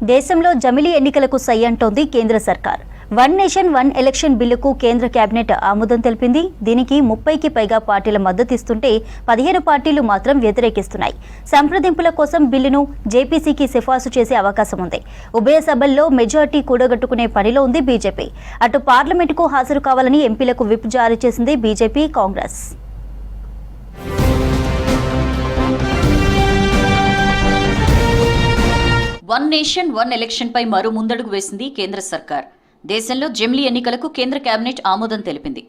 దేశంలో జమిలీ ఎన్నికలకు సై అంటోంది కేంద్ర సర్కార్. వన్ నేషన్ వన్ ఎలక్షన్ బిల్లుకు కేంద్ర కేబినెట్ ఆమోదం తెలిపింది. దీనికి 30కి పైగా పార్టీల మద్దతిస్తుంటే 15 పార్టీలు మాత్రం వ్యతిరేకిస్తున్నాయి. సంప్రదింపుల కోసం బిల్లును జేపీసీకి సిఫార్సు చేసే అవకాశం ఉంది. ఉభయ సభల్లో మెజార్టీ కూడగట్టుకునే పనిలో ఉంది బీజేపీ. అటు పార్లమెంటుకు హాజరు కావాలని ఎంపీలకు విప్ జారీ చేసింది BJP, Congress. One nation one election పై మరో ముందడుగు వేసింది కేంద్ర సర్కార్. దేశంలో జమిలీ ఎన్నికలకు కేంద్ర కేబినెట్ ఆమోదం తెలిపింది.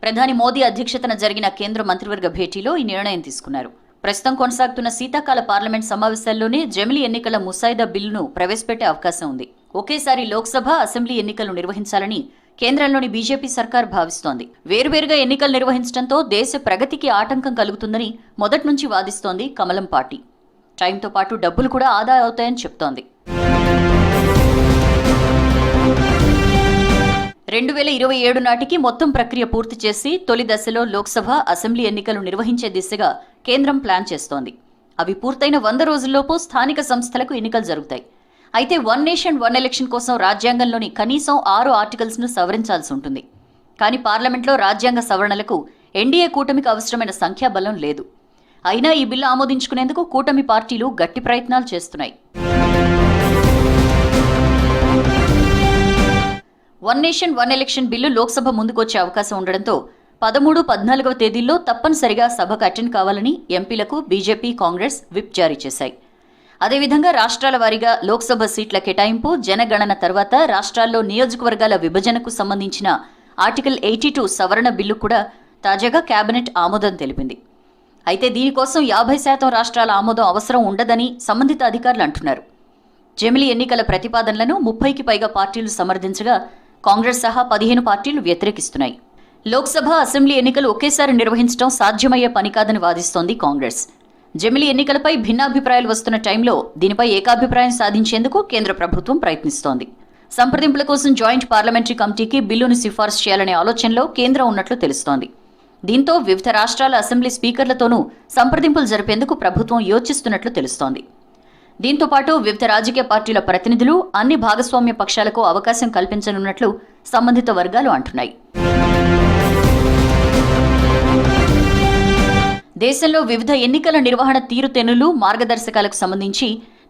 ప్రధాని మోదీ అధ్యక్షతన జరిగిన కేంద్ర మంత్రివర్గ భేటీలో ఈ నిర్ణయం తీసుకున్నారు. ప్రస్తుతం కొనసాగుతున్న శీతాకాల పార్లమెంట్ సమావేశాల్లోనే జమిలీ ఎన్నికల ముసాయిదా బిల్లును ప్రవేశపెట్టే అవకాశం ఉంది. ఒకేసారి లోక్సభ, అసెంబ్లీ ఎన్నికలు నిర్వహించాలని కేంద్రంలోని బీజేపీ సర్కార్ భావిస్తోంది. వేరువేరుగా ఎన్నికలు నిర్వహించడంతో దేశ ప్రగతికి ఆటంకం కలుగుతుందని మొదటి నుంచి వాదిస్తోంది కమలం పార్టీ. టైంతో పాటు డబ్బులు కూడా ఆదా అవుతాయని చెప్తోంది. 2027 నాటికి మొత్తం ప్రక్రియ పూర్తి చేసి తొలి దశలో లోక్సభ, అసెంబ్లీ ఎన్నికలు నిర్వహించే దిశగా కేంద్రం ప్లాన్ చేస్తోంది. అవి పూర్తయిన 100 రోజుల్లోపు స్థానిక సంస్థలకు ఎన్నికలు జరుగుతాయి. అయితే వన్ నేషన్ వన్ ఎలక్షన్ కోసం రాజ్యాంగంలోని కనీసం 6 ఆర్టికల్స్ను సవరించాల్సి ఉంటుంది. కానీ పార్లమెంట్లో రాజ్యాంగ సవరణలకు ఎన్డీఏ కూటమికి అవసరమైన సంఖ్యాబలం లేదు. అయినా ఈ బిల్లు ఆమోదించుకునేందుకు కూటమి పార్టీలు గట్టి ప్రయత్నాలు చేస్తున్నాయి. One nation one election bill Lok Sabha ముందుకొచ్చే అవకాశం ఉండడంతో 13, 14వ తేదీల్లో తప్పనిసరిగా సభకు అటెండ్ కావాలని ఎంపీలకు బీజేపీ, కాంగ్రెస్ విప్ జారీ చేశాయి. అదేవిధంగా రాష్ట్రాల వారీగా లోక్సభ సీట్ల కేటాయింపు, జనగణన తర్వాత రాష్ట్రాల్లో నియోజకవర్గాల విభజనకు సంబంధించిన ఆర్టికల్ 82 సవరణ బిల్లు కూడా తాజాగా కేబినెట్ ఆమోదం తెలిపింది. అయితే దీనికోసం 50% రాష్ట్రాల ఆమోదం అవసరం ఉండదని సంబంధిత అధికారులు అంటున్నారు. జమిలీ ఎన్నికల ప్రతిపాదనలను 30కి పైగా పార్టీలు సమర్థించగా కాంగ్రెస్ సహా 15 పార్టీలు వ్యతిరేకిస్తున్నాయి. లోక్సభ, అసెంబ్లీ ఎన్నికలు ఒకేసారి నిర్వహించడం సాధ్యమయ్యే పని కాదని వాదిస్తోంది కాంగ్రెస్. జమిలీ ఎన్నికలపై భిన్నాభిప్రాయాలు వస్తున్న టైంలో దీనిపై ఏకాభిప్రాయం సాధించేందుకు కేంద్ర ప్రభుత్వం ప్రయత్నిస్తోంది. సంప్రదింపుల కోసం జాయింట్ పార్లమెంటరీ కమిటీకి బిల్లును సిఫార్సు చేయాలనే ఆలోచనలో కేంద్రం ఉన్నట్లు తెలుస్తోంది. దీంతో వివిధ రాష్ట్రాల అసెంబ్లీ స్పీకర్లతోనూ సంప్రదింపులు జరిపేందుకు ప్రభుత్వం యోచిస్తున్నట్లు తెలుస్తోంది. దీంతో పాటు వివిధ రాజకీయ పార్టీల ప్రతినిధులు, అన్ని భాగస్వామ్య పక్షాలకు అవకాశం కల్పించనున్నట్లు సంబంధిత వర్గాలు అంటున్నాయి. దేశంలో వివిధ ఎన్నికల నిర్వహణ తీరుతెన్నులు, మార్గదర్శకాలకు సంబంధించి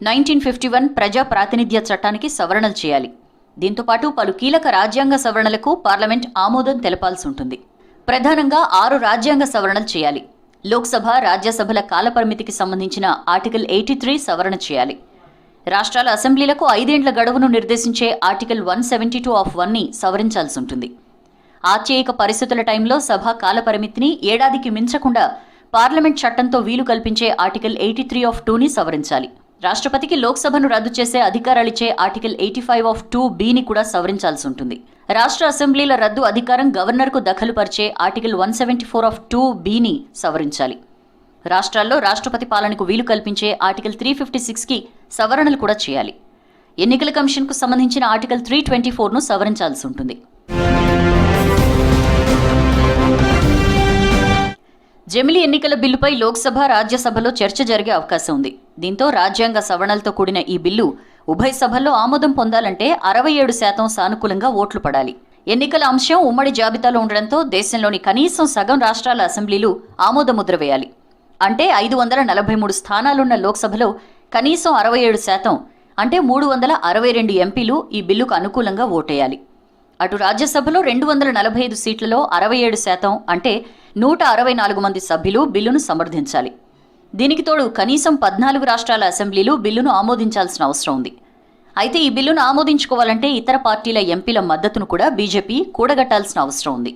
1951 ప్రజా ప్రాతినిధ్య చట్టానికి సవరణలు చేయాలి. దీంతో పాటు పలు కీలక రాజ్యాంగ సవరణలకు పార్లమెంట్ ఆమోదం తెలపాల్సి ఉంటుంది. ప్రధానంగా 6 రాజ్యాంగ సవరణలు చేయాలి. లోక్సభ, రాజ్యసభల కాలపరిమితికి సంబంధించిన ఆర్టికల్ 83 సవరణ చేయాలి. రాష్ట్రాల అసెంబ్లీలకు 5 ఏళ్ల గడువును నిర్దేశించే ఆర్టికల్ 172 ఆఫ్ 1ని సవరించాల్సి ఉంటుంది. ఆత్యయిక పరిస్థితుల టైంలో సభ కాలపరిమితిని ఏడాదికి మించకుండా పార్లమెంట్ చట్టంతో వీలు కల్పించే ఆర్టికల్ 83 ఆఫ్ 2ని సవరించాలి. రాష్ట్రపతికి లోక్సభను రద్దు చేసే అధికారాలిచ్చే ఆర్టికల్ 85 ఆఫ్ 2B ని కూడా సవరించాల్సి ఉంటుంది. రాష్ట్ర అసెంబ్లీల రద్దు అధికారం గవర్నర్కు దఖలుపరిచే ఆర్టికల్ 174 ఆఫ్ 2B ని సవరించాలి. రాష్ట్రాల్లో రాష్ట్రపతి పాలనకు వీలు కల్పించే ఆర్టికల్ 356కి సవరణలు కూడా చేయాలి. ఎన్నికల కమిషన్కు సంబంధించిన ఆర్టికల్ 324ను సవరించాల్సి ఉంటుంది. జమిలీ ఎన్నికల బిల్లుపై లోక్సభ, రాజ్యసభలో చర్చ జరిగే అవకాశం ఉంది. దీంతో రాజ్యాంగ సవరణలతో కూడిన ఈ బిల్లు ఉభయ సభల్లో ఆమోదం పొందాలంటే 67% సానుకూలంగా ఓట్లు పడాలి. ఎన్నికల అంశం ఉమ్మడి జాబితాలో ఉండడంతో దేశంలోని కనీసం సగం రాష్ట్రాల అసెంబ్లీలు ఆమోదముద్ర వేయాలి. అంటే 543 స్థానాలున్న లోక్సభలో కనీసం 67% అంటే 362 ఎంపీలు ఈ బిల్లుకు అనుకూలంగా ఓటేయాలి. అటు రాజ్యసభలో 245 సీట్లలో 67% అంటే 164 మంది సభ్యులు బిల్లును సమర్థించాలి. దీనికి తోడు కనీసం 14 రాష్ట్రాల అసెంబ్లీలు బిల్లును ఆమోదించాల్సిన అవసరం ఉంది. అయితే ఈ బిల్లును ఆమోదించుకోవాలంటే ఇతర పార్టీల ఎంపీల మద్దతును కూడా బీజేపీ కూడగట్టాల్సిన అవసరం ఉంది.